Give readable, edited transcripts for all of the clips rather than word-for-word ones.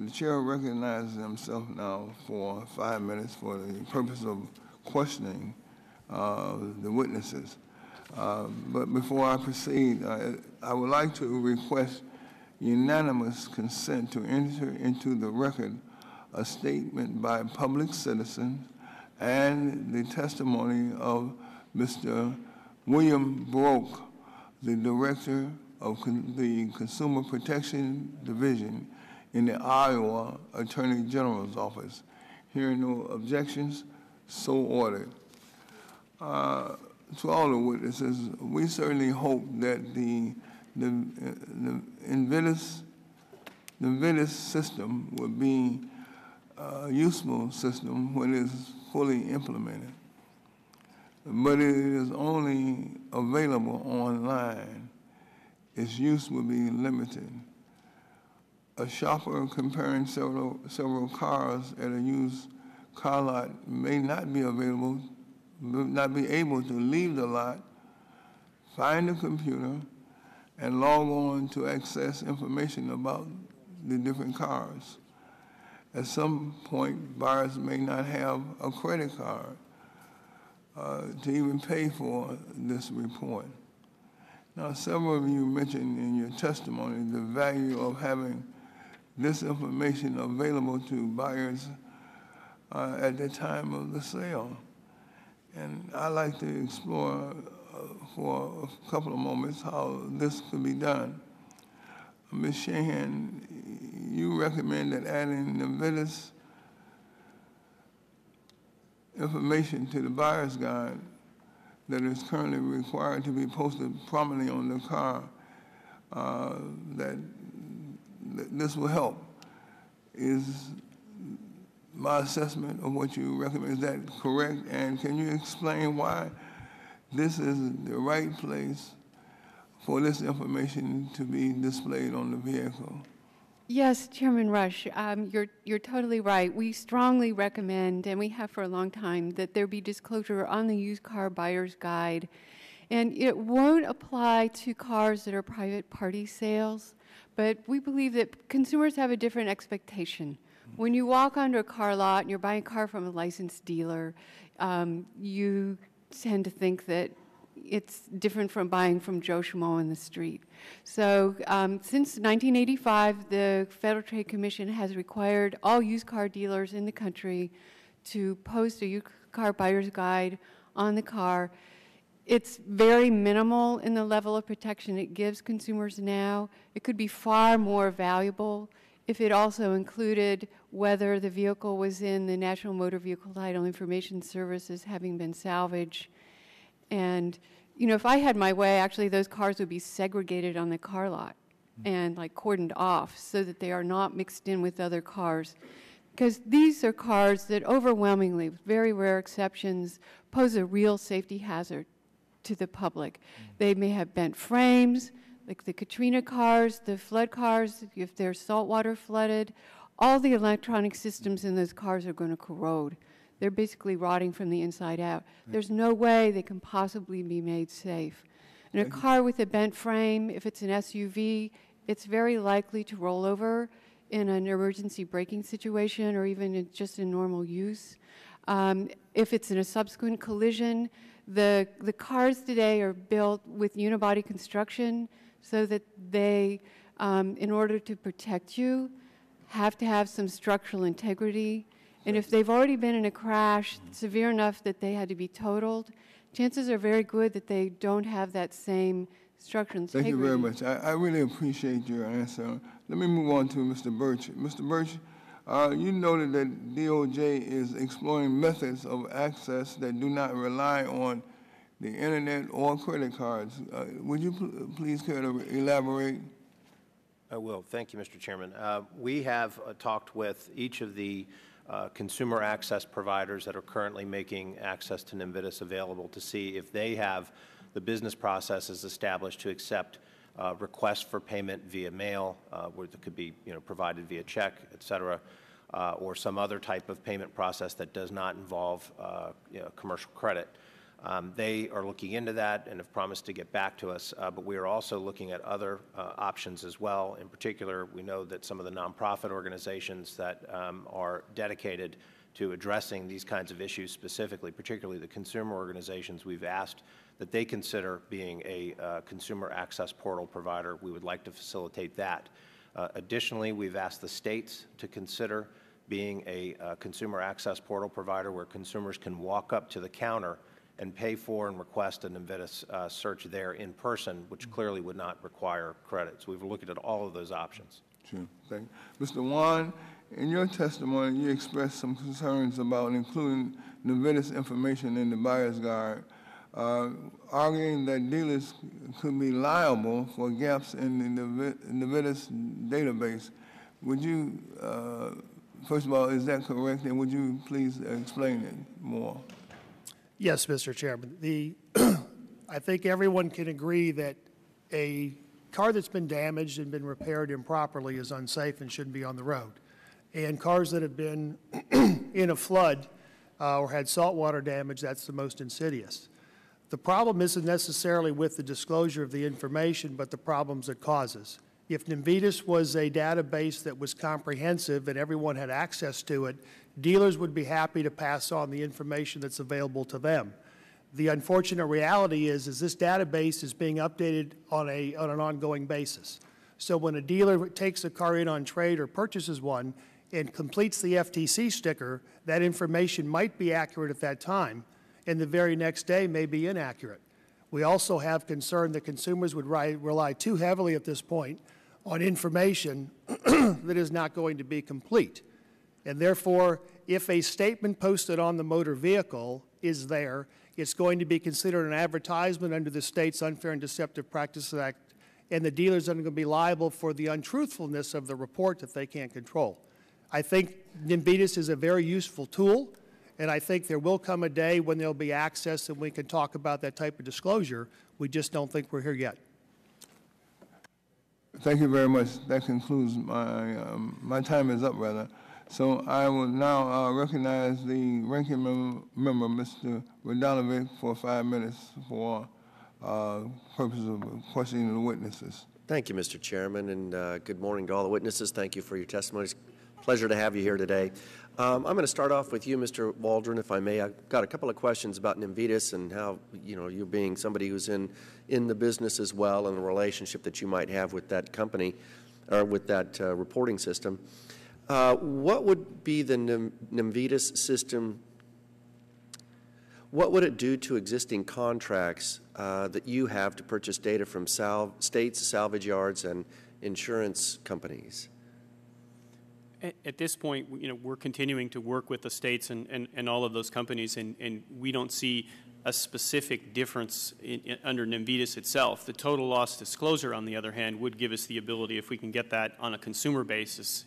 The chair recognizes himself now for 5 minutes for the purpose of questioning the witnesses. But before I proceed, I would like to request unanimous consent to enter into the record a statement by public citizens and the testimony of Mr. William Broke, the Director of the Consumer Protection Division in the Iowa Attorney General's Office. Hearing no objections, so ordered. To all the witnesses, we certainly hope that the Invitus system will be a useful system when it is fully implemented. But it is only available online. Its use will be limited. A shopper comparing several cars at a used car lot may not be able to leave the lot, find the computer, and log on to access information about the different cars. At some point, buyers may not have a credit card to even pay for this report. Now, several of you mentioned in your testimony the value of having this information available to buyers at the time of the sale. And I'd like to explore for a couple of moments how this could be done. Ms. Shahan, you recommend that adding the Invitus information to the buyer's guide that is currently required to be posted prominently on the car, that this will help. Is my assessment of what you recommend, is that correct? And can you explain why this is the right place for this information to be displayed on the vehicle? Yes, Chairman Rush, you're totally right. We strongly recommend, and we have for a long time, that there be disclosure on the used car buyer's guide. And it won't apply to cars that are private party sales, but we believe that consumers have a different expectation. When you walk onto a car lot and you're buying a car from a licensed dealer, you tend to think that it's different from buying from Joe Schmo in the street. So since 1985, the Federal Trade Commission has required all used car dealers in the country to post a used car buyer's guide on the car. It's very minimal in the level of protection it gives consumers now. It could be far more valuable if it also included whether the vehicle was in the National Motor Vehicle Title Information Service as having been salvaged. And, you know, if I had my way, actually those cars would be segregated on the car lot and like cordoned off so that they are not mixed in with other cars. Because these are cars that overwhelmingly, with very rare exceptions, pose a real safety hazard to the public. They may have bent frames, like the Katrina cars, the flood cars, if they're saltwater flooded, all the electronic systems in those cars are going to corrode. They're basically rotting from the inside out. There's no way they can possibly be made safe. And a car with a bent frame, if it's an SUV, it's very likely to roll over in an emergency braking situation or even in just in normal use. If it's in a subsequent collision, the cars today are built with unibody construction so that they, in order to protect you, have to have some structural integrity. And if they've already been in a crash severe enough that they had to be totaled, chances are very good that they don't have that same structural integrity. Thank you very much. I really appreciate your answer. Let me move on to Mr. Birch. Mr. Birch, you noted that DOJ is exploring methods of access that do not rely on the internet or credit cards. Would you please care to elaborate? I will. Thank you, Mr. Chairman. We have talked with each of the consumer access providers that are currently making access to Invitus available to see if they have the business processes established to accept requests for payment via mail, where it could be provided via check, et cetera, or some other type of payment process that does not involve commercial credit. They are looking into that and have promised to get back to us, but we are also looking at other options as well. In particular, we know that some of the nonprofit organizations that are dedicated to addressing these kinds of issues specifically, particularly the consumer organizations, we've asked that they consider being a consumer access portal provider. We would like to facilitate that. Additionally, we've asked the states to consider being a consumer access portal provider where consumers can walk up to the counter and pay for and request an Invitus search there in person, which clearly would not require credits. We've looked at all of those options. Sure, thank you. Mr. Wan, in your testimony, you expressed some concerns about including Invitus information in the buyer's guide, arguing that dealers could be liable for gaps in the Invitus database. Would you, first of all, is that correct? And would you please explain it more? Yes, Mr. Chairman. I think everyone can agree that a car that's been damaged and been repaired improperly is unsafe and shouldn't be on the road. And cars that have been in a flood or had saltwater damage, that's the most insidious. The problem isn't necessarily with the disclosure of the information, but the problems it causes. If Invitus was a database that was comprehensive and everyone had access to it, dealers would be happy to pass on the information that's available to them. The unfortunate reality is this database is being updated on an ongoing basis. So when a dealer takes a car in on trade or purchases one and completes the FTC sticker, that information might be accurate at that time, and the very next day may be inaccurate. We also have concern that consumers would rely too heavily at this point on information that is not going to be complete. And therefore, if a statement posted on the motor vehicle is there, it's going to be considered an advertisement under the state's Unfair and Deceptive Practices Act, and the dealers are going to be liable for the untruthfulness of the report that they can't control. I think Invitus is a very useful tool, and I think there will come a day when there'll be access and we can talk about that type of disclosure. We just don't think we're here yet. Thank you very much. That concludes my time is up, rather. So I will now recognize the ranking member, Mr. Radonovic, for 5 minutes for purposes of questioning the witnesses. Thank you, Mr. Chairman, and good morning to all the witnesses. Thank you for your testimonies. Pleasure to have you here today. I'm going to start off with you, Mr. Waldron, if I may. I've got a couple of questions about Invitus and how, you being somebody who's in the business as well and the relationship that you might have with that company or with that reporting system. What would be the Invitus system? What would it do to existing contracts that you have to purchase data from states, salvage yards, and insurance companies? At this point, we're continuing to work with the states and all of those companies, and we don't see a specific difference under Invitus itself. The total loss disclosure, on the other hand, would give us the ability, if we can get that on a consumer basis,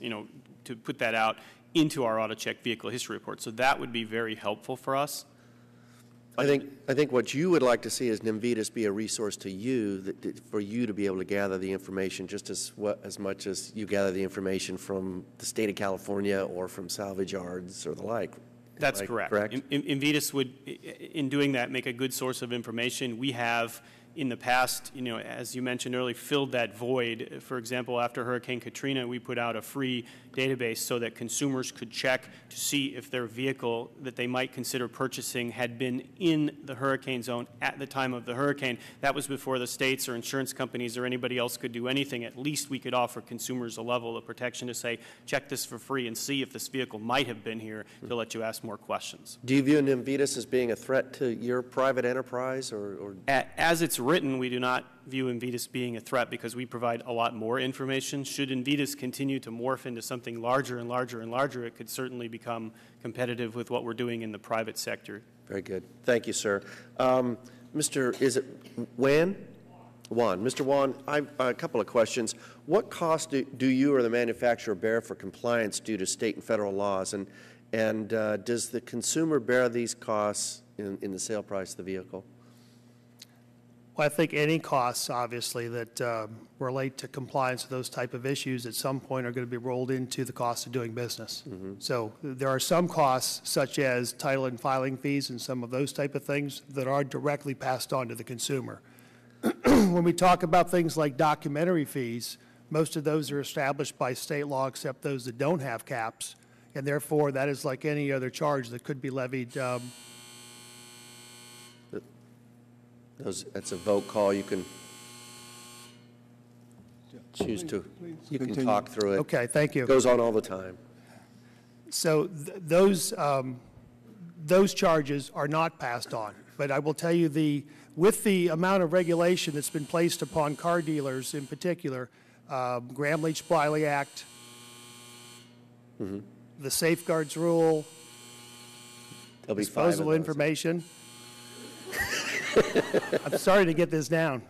to put that out into our AutoCheck vehicle history report. So that would be very helpful for us. I think what you would like to see is Invitus be a resource to you for you to be able to gather the information just as much as you gather the information from the state of California or from salvage yards or the like. That's correct. Invitus would, in doing that, make a good source of information. We have, in the past, as you mentioned earlier, filled that void. For example, after Hurricane Katrina, we put out a free database so that consumers could check to see if their vehicle that they might consider purchasing had been in the hurricane zone at the time of the hurricane. That was before the states or insurance companies or anybody else could do anything. At least we could offer consumers a level of protection to say, check this for free and see if this vehicle might have been here, to let you ask more questions. Do you view Invitus as being a threat to your private enterprise? or? As it's written, we do not view Invitus being a threat because we provide a lot more information. Should Invitus continue to morph into something larger and larger and larger, it could certainly become competitive with what we're doing in the private sector. Very good. Thank you, sir. Is it Wan? Wan. Mr. Wan, I've a couple of questions. What cost do you or the manufacturer bear for compliance due to state and federal laws? And does the consumer bear these costs in the sale price of the vehicle? Well, I think any costs, obviously, that relate to compliance with those type of issues at some point are going to be rolled into the cost of doing business. So there are some costs, such as title and filing fees and some of those type of things, that are directly passed on to the consumer. When we talk about things like documentary fees, most of those are established by state law, except those that don't have caps, and therefore that is like any other charge that could be levied. That's a vote call. You can choose to, you can continue. talk through it. Okay, thank you. It goes on all the time. So those charges are not passed on. But I will tell you, with the amount of regulation that's been placed upon car dealers in particular, Gramm-Leach-Bliley Act, the safeguards rule, There'll be 5 of disposal those. information. I'm sorry to get this down.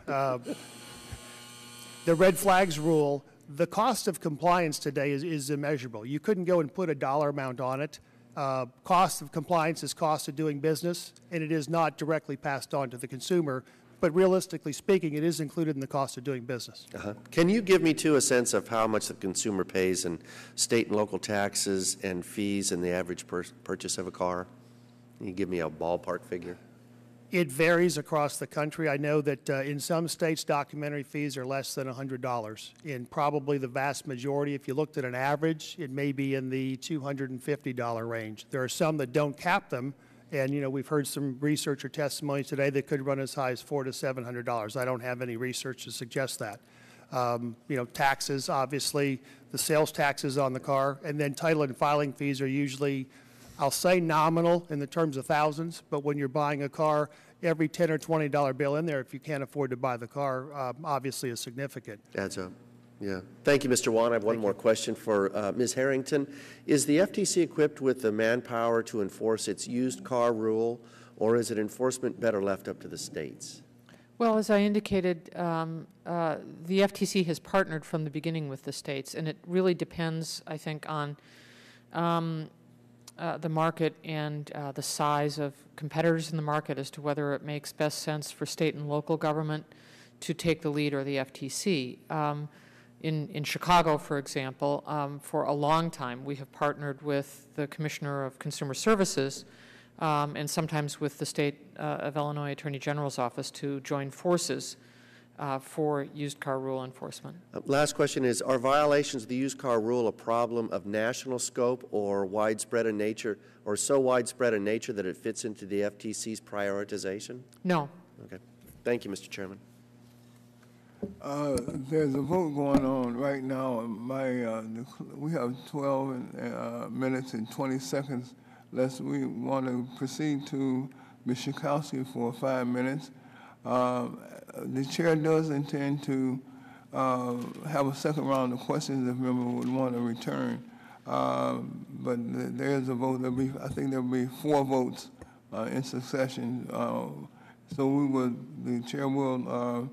The red flags rule, the cost of compliance today is immeasurable. You couldn't go and put a dollar amount on it. Cost of compliance is cost of doing business, and it is not directly passed on to the consumer. But realistically speaking, it is included in the cost of doing business. Can you give me, too, a sense of how much the consumer pays in state and local taxes and fees in the average purchase of a car? Can you give me a ballpark figure? It varies across the country. I know that in some states, documentary fees are less than $100. In probably the vast majority, if you looked at an average, it may be in the $250 range. There are some that don't cap them, and we've heard some research or testimony today that could run as high as $400 to $700. I don't have any research to suggest that. Taxes, obviously, the sales taxes on the car, and then title and filing fees are usually, I'll say nominal in the terms of thousands, but when you're buying a car, every $10 or $20 bill in there, if you can't afford to buy the car, obviously is significant. Adds up. Yeah. Thank you, Mr. Wan. I have one more question for Ms. Harrington. Is the FTC equipped with the manpower to enforce its used car rule, or is it enforcement better left up to the states? Well, as I indicated, the FTC has partnered from the beginning with the states, and it really depends, I think, on the market and the size of competitors in the market as to whether it makes best sense for state and local government to take the lead or the FTC. In Chicago, for example, for a long time, we have partnered with the Commissioner of Consumer Services and sometimes with the State of Illinois Attorney General's office to join forces for used car rule enforcement. Last question is, are violations of the used car rule a problem of national scope or widespread in nature, or so widespread in nature that it fits into the FTC's prioritization? No. Okay. Thank you, Mr. Chairman. There's a vote going on right now. We have 12 minutes and 20 seconds left. We want to proceed to Ms. Schakowsky for 5 minutes. The chair does intend to have a second round of questions if member would want to return. But there is a vote. I think there'll be 4 votes in succession. So the chair will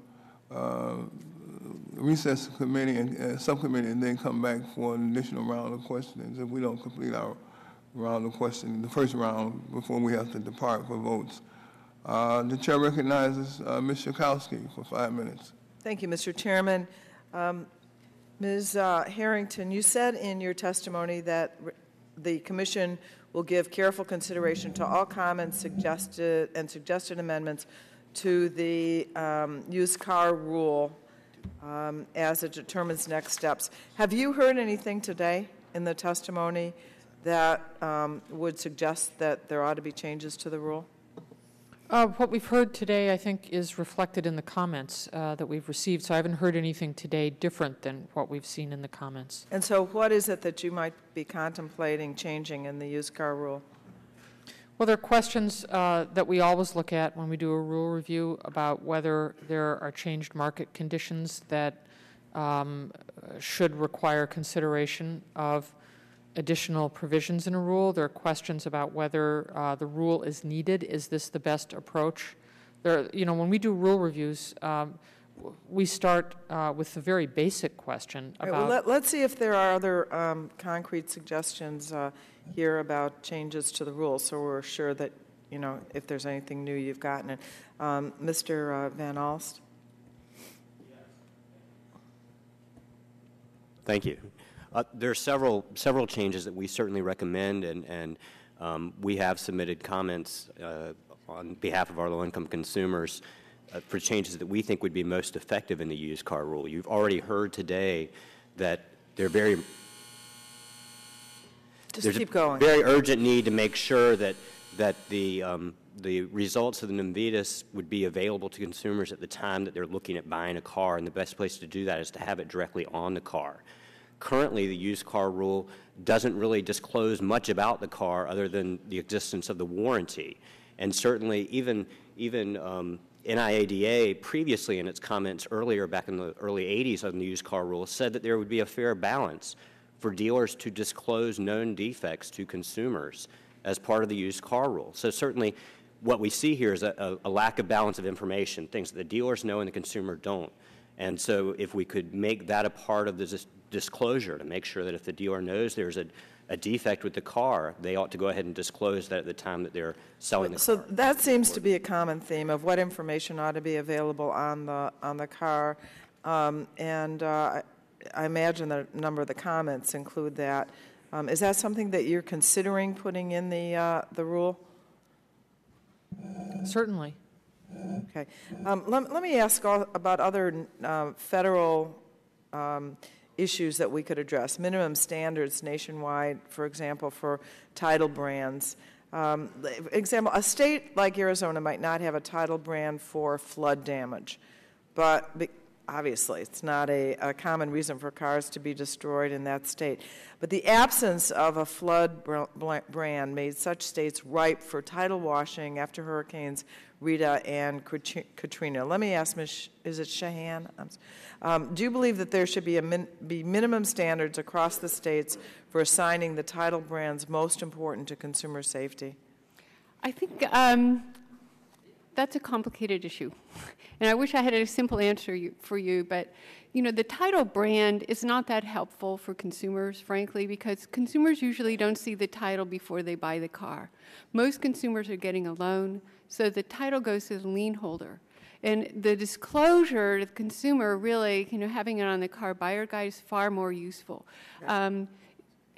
recess the committee and subcommittee, and then come back for an additional round of questions if we don't complete our round of questions, the first round, before we have to depart for votes. The chair recognizes Ms. Schakowsky for 5 minutes. Thank you, Mr. Chairman. Ms. Harrington, you said in your testimony that the Commission will give careful consideration to all comments suggested amendments to the used car rule as it determines next steps. Have you heard anything today in the testimony that would suggest that there ought to be changes to the rule? What we've heard today, I think, is reflected in the comments that we've received, so I haven't heard anything today different than what we've seen in the comments. And so what is it that you might be contemplating changing in the used car rule? Well, there are questions that we always look at when we do a rule review about whether there are changed market conditions that should require consideration of additional provisions in a rule. There are questions about whether the rule is needed. Is this the best approach? When we do rule reviews, we start with the very basic question about... Right, well, let's see if there are other concrete suggestions here about changes to the rule, so we're sure that you know, if there's anything new you've gotten. Mr. Van Alst? Thank you. There are several changes that we certainly recommend, and we have submitted comments on behalf of our low-income consumers for changes that we think would be most effective in the used car rule. You've already heard today that there's a very urgent need to make sure that the results of the NMVIDIS would be available to consumers at the time that they're looking at buying a car, and the best place to do that is to have it directly on the car. Currently, the used car rule doesn't really disclose much about the car other than the existence of the warranty. And certainly, even NIADA previously in its comments earlier back in the early 80s on the used car rule said that there would be a fair balance for dealers to disclose known defects to consumers as part of the used car rule. So certainly what we see here is a lack of balance of information, things that the dealers know and the consumer don't. And so if we could make that a part of the disclosure to make sure that if the dealer knows there's a defect with the car, they ought to go ahead and disclose that at the time that they're selling the car. So that seems to be a common theme of what information ought to be available on the car. I imagine that a number of the comments include that. Is that something that you're considering putting in the rule? Certainly. Okay. Let me ask about other federal issues that we could address. Minimum standards nationwide, for example, for title brands. Example, a state like Arizona might not have a title brand for flood damage, but obviously it's not a common reason for cars to be destroyed in that state. But the absence of a flood brand made such states ripe for title washing after Hurricanes Rita and Katrina. Let me ask Ms. Is it Shahan? Do you believe that there should be minimum standards across the states for assigning the title brands most important to consumer safety? I think that's a complicated issue. And I wish I had a simple answer for you, but you know, the title brand is not that helpful for consumers, frankly, because consumers usually don't see the title before they buy the car. Most consumers are getting a loan, so the title goes to the lien holder. And the disclosure to the consumer, really, you know, having it on the car buyer guide is far more useful. And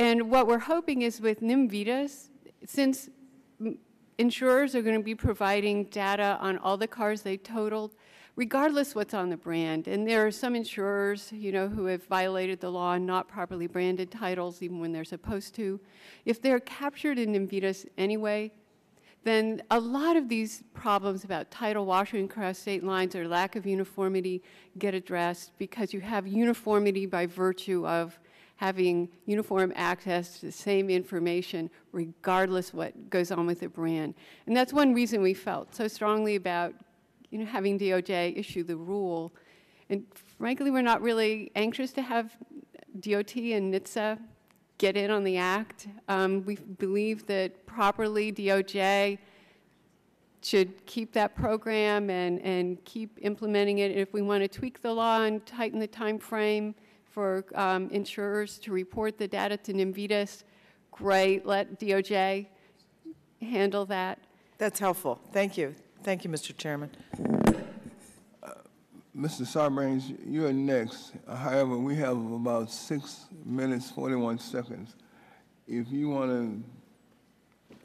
what we're hoping is with NMVIDIS, since insurers are going to be providing data on all the cars they totaled, regardless what's on the brand. And there are some insurers, you know, who have violated the law and not properly branded titles even when they're supposed to. If they're captured in NMVIDIS anyway, then a lot of these problems about title washing across state lines or lack of uniformity get addressed because you have uniformity by virtue of having uniform access to the same information regardless what goes on with the brand. And that's one reason we felt so strongly about, you know, having DOJ issue the rule. And frankly, we're not really anxious to have DOT and NHTSA get in on the act. We believe that properly DOJ should keep that program and keep implementing it. And if we want to tweak the law and tighten the time frame for insurers to report the data to NMVIDIS, great, let DOJ handle that. That's helpful. Thank you. Thank you, Mr. Chairman. Mr. Sarbanes, you're next. However, we have about 6 minutes, 41 seconds. If you want to,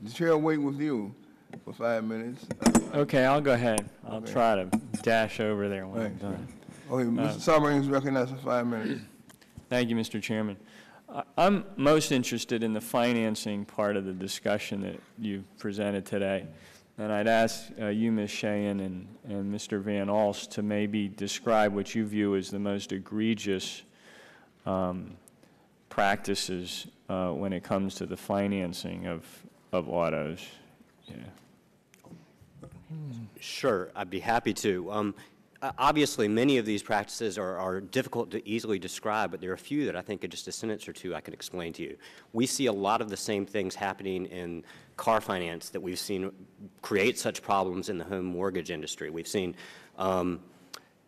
the chair will wait with you for 5 minutes. Okay, I'll go ahead. I'll try to dash over there when I'm done. Okay, Mr. Sarbanes recognized for 5 minutes. Thank you, Mr. Chairman. I'm most interested in the financing part of the discussion that you've presented today. And I'd ask you, Ms. Shahan, and Mr. Van Alst to maybe describe what you view as the most egregious practices when it comes to the financing of autos. Yeah. Sure, I'd be happy to. Obviously, many of these practices are difficult to easily describe, but there are a few that I think in just a sentence or two I can explain to you. We see a lot of the same things happening in car finance that we've seen create such problems in the home mortgage industry. We've seen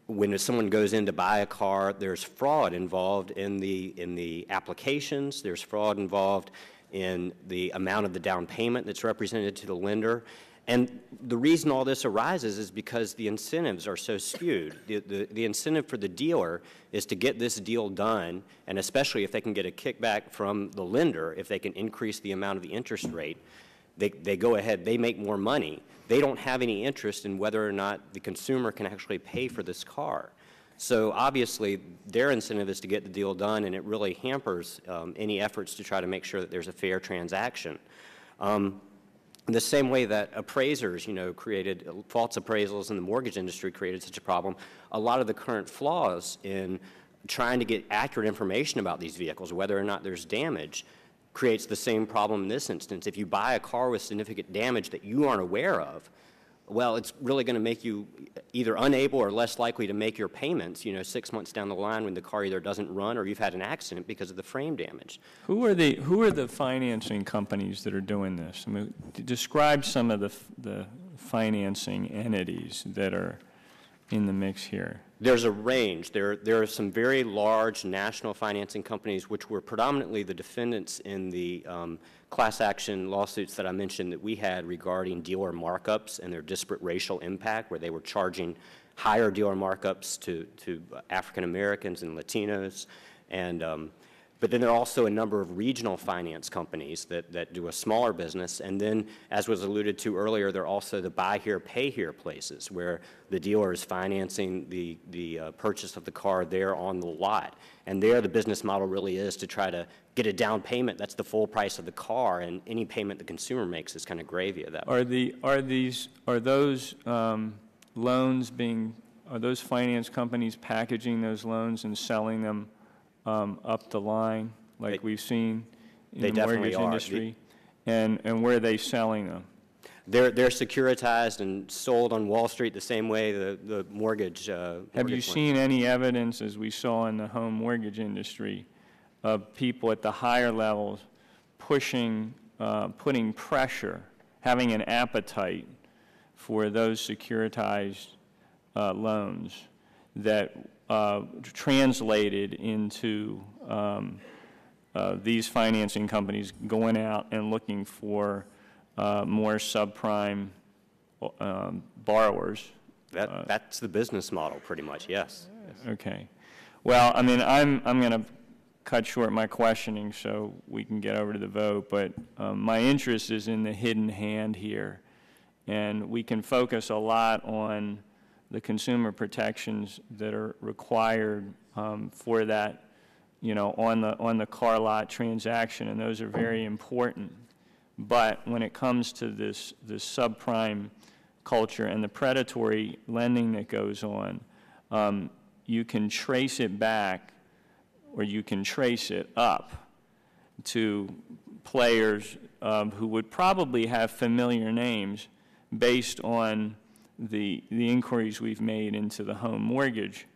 when someone goes in to buy a car, there's fraud involved in the applications. There's fraud involved in the amount of the down payment that's represented to the lender. And the reason all this arises is because the incentives are so skewed. The incentive for the dealer is to get this deal done, and especially if they can get a kickback from the lender, if they can increase the amount of the interest rate, they go ahead, they make more money. They don't have any interest in whether or not the consumer can actually pay for this car. So obviously, their incentive is to get the deal done, and it really hampers any efforts to try to make sure that there's a fair transaction. The same way that appraisers, created false appraisals in the mortgage industry created such a problem, a lot of the current flaws in trying to get accurate information about these vehicles, whether or not there's damage, creates the same problem in this instance. If you buy a car with significant damage that you aren't aware of, well, it's really going to make you either unable or less likely to make your payments, 6 months down the line when the car either doesn't run or you've had an accident because of the frame damage. Who are the financing companies that are doing this? I mean, describe some of the financing entities that are in the mix here. There's a range. There are some very large national financing companies which were predominantly the defendants in the class action lawsuits that I mentioned that we had regarding dealer markups and their disparate racial impact, where they were charging higher dealer markups to African Americans and Latinos. But then there are also a number of regional finance companies that do a smaller business. And then, as was alluded to earlier, there are also the buy here, pay here places where the dealer is financing the purchase of the car there on the lot. And there the business model really is to try to get a down payment that's the full price of the car, and any payment the consumer makes is kind of gravy of that. Are those loans are those finance companies packaging those loans and selling them up the line, like we've seen in the mortgage industry? And where are they selling them? They're securitized and sold on Wall Street the same way the mortgage. Have you seen any evidence, as we saw in the home mortgage industry, of people at the higher levels putting pressure, having an appetite for those securitized loans that translated into these financing companies going out and looking for more subprime borrowers? That's the business model, pretty much, yes. Okay. Well, I mean, I'm going to cut short my questioning so we can get over to the vote, but my interest is in the hidden hand here, and we can focus a lot on the consumer protections that are required for that, on the car lot transaction, and those are very important. But when it comes to this subprime culture and the predatory lending that goes on, you can trace it back, or you can trace it up to players who would probably have familiar names based on the inquiries we've made into the home mortgage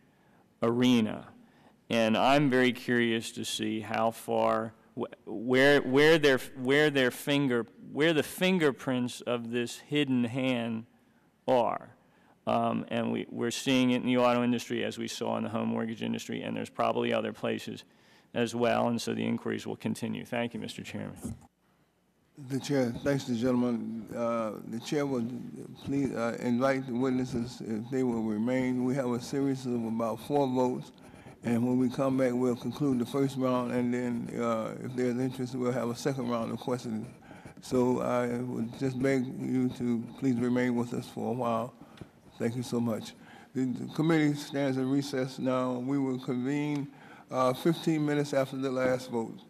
arena. And I'm very curious to see how far, where the fingerprints of this hidden hand are. And we're seeing it in the auto industry, as we saw in the home mortgage industry, and there's probably other places as well, and so the inquiries will continue. Thank you, Mr. Chairman. The Chair, thanks to the gentleman. The Chair would please invite the witnesses, if they will remain. We have a series of about 4 votes, and when we come back, we'll conclude the first round, and then if there's interest, we'll have a second round of questions. So I would just beg you to please remain with us for a while. Thank you so much. The committee stands in recess now. We will convene 15 minutes after the last vote.